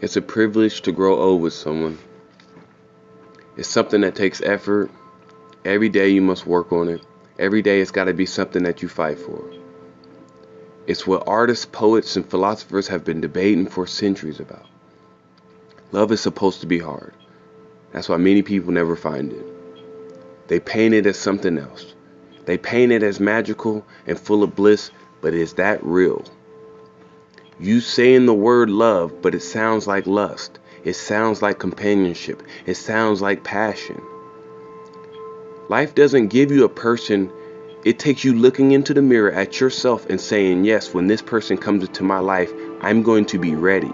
It's a privilege to grow old with someone. It's something that takes effort. Every day you must work on it. Every day it's got to be something that you fight for. It's what artists, poets, and philosophers have been debating for centuries about. Love is supposed to be hard. That's why many people never find it. They paint it as something else. They paint it as magical and full of bliss, but is that real? You saying the word love, but it sounds like lust. It sounds like companionship. It sounds like passion. Life doesn't give you a person. It takes you looking into the mirror at yourself and saying, yes, when this person comes into my life, I'm going to be ready.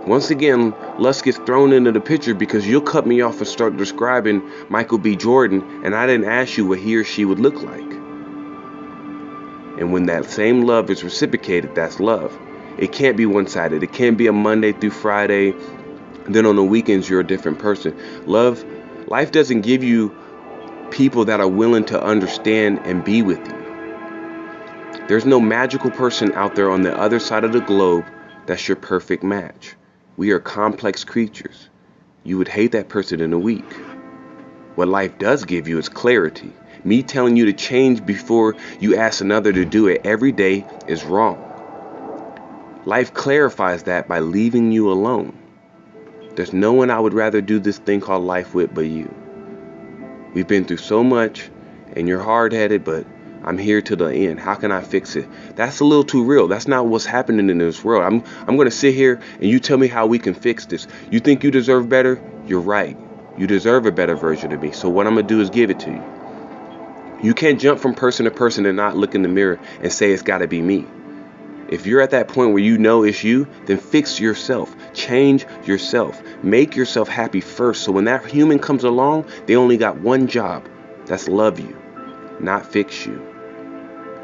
Once again, lust gets thrown into the picture because you'll cut me off and start describing Michael B. Jordan, and I didn't ask you what he or she would look like. And when that same love is reciprocated, that's love. It can't be one-sided. It can't be a Monday through Friday, then on the weekends you're a different person. Life doesn't give you people that are willing to understand and be with you. There's no magical person out there on the other side of the globe that's your perfect match. We are complex creatures. You would hate that person in a week. What life does give you is clarity. Me telling you to change before you ask another to do it every day is wrong. Life clarifies that by leaving you alone. There's no one I would rather do this thing called life with but you. We've been through so much, and you're hard-headed, but I'm here to the end. How can I fix it? That's a little too real. That's not what's happening in this world. I'm going to sit here and you tell me how we can fix this. You think you deserve better? You're right. You deserve a better version of me. So what I'm going to do is give it to you. You can't jump from person to person and not look in the mirror and say it's got to be me. If you're at that point where you know it's you, then fix yourself. Change yourself. Make yourself happy first. So when that human comes along, they only got one job. That's love you, not fix you.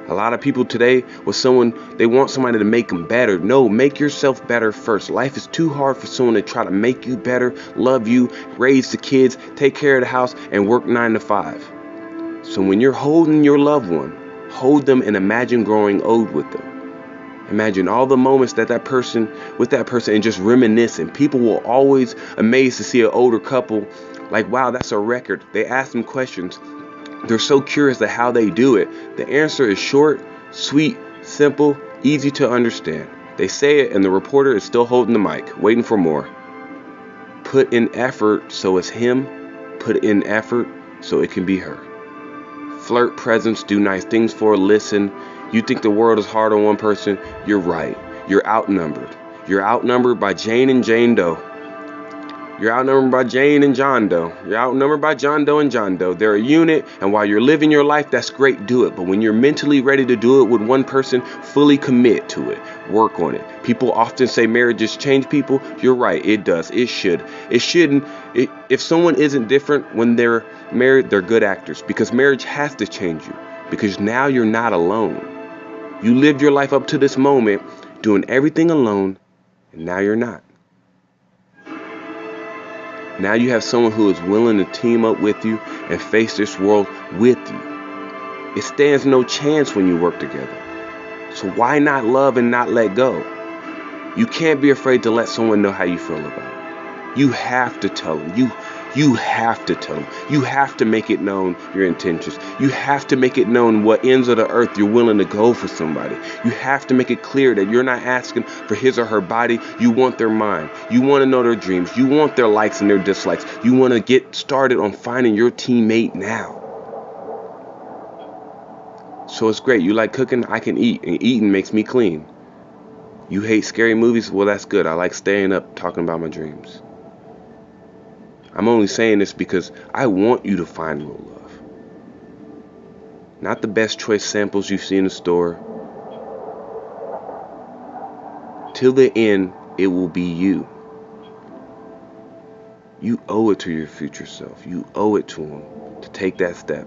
A lot of people today they want somebody to make them better. No, make yourself better first. Life is too hard for someone to try to make you better, love you, raise the kids, take care of the house, and work 9 to 5. So when you're holding your loved one, hold them and imagine growing old with them. Imagine all the moments with that person and just reminiscing. People will always amazed to see an older couple like, wow, that's a record. They ask them questions. They're so curious at how they do it. The answer is short, sweet, simple, easy to understand. They say it and the reporter is still holding the mic, waiting for more. Put in effort so it's him. Put in effort so it can be her. Flirt, presence, do nice things for her, listen. You think the world is hard on one person? You're right. You're outnumbered. You're outnumbered by Jane and Jane Doe. You're outnumbered by Jane and John Doe. You're outnumbered by John Doe and John Doe. They're a unit, and while you're living your life, that's great, do it. But when you're mentally ready to do it with one person, fully commit to it. Work on it. People often say marriages change people. You're right, it does. It should. It shouldn't. If someone isn't different when they're married, they're good actors, because marriage has to change you, because now you're not alone. You lived your life up to this moment doing everything alone, and now you're not. Now you have someone who is willing to team up with you and face this world with you. It stands no chance when you work together. So why not love and not let go? You can't be afraid to let someone know how you feel about it. You have to tell them. You have to tell them. You have to make it known your intentions. You have to make it known what ends of the earth you're willing to go for somebody. You have to make it clear that you're not asking for his or her body. You want their mind. You want to know their dreams. You want their likes and their dislikes. You want to get started on finding your teammate now. So it's great. You like cooking? I can eat. And eating makes me clean. You hate scary movies? Well, that's good. I like staying up talking about my dreams. I'm only saying this because I want you to find real love. Not the best choice samples you see in the store. Till the end, it will be you. You owe it to your future self. You owe it to him to take that step.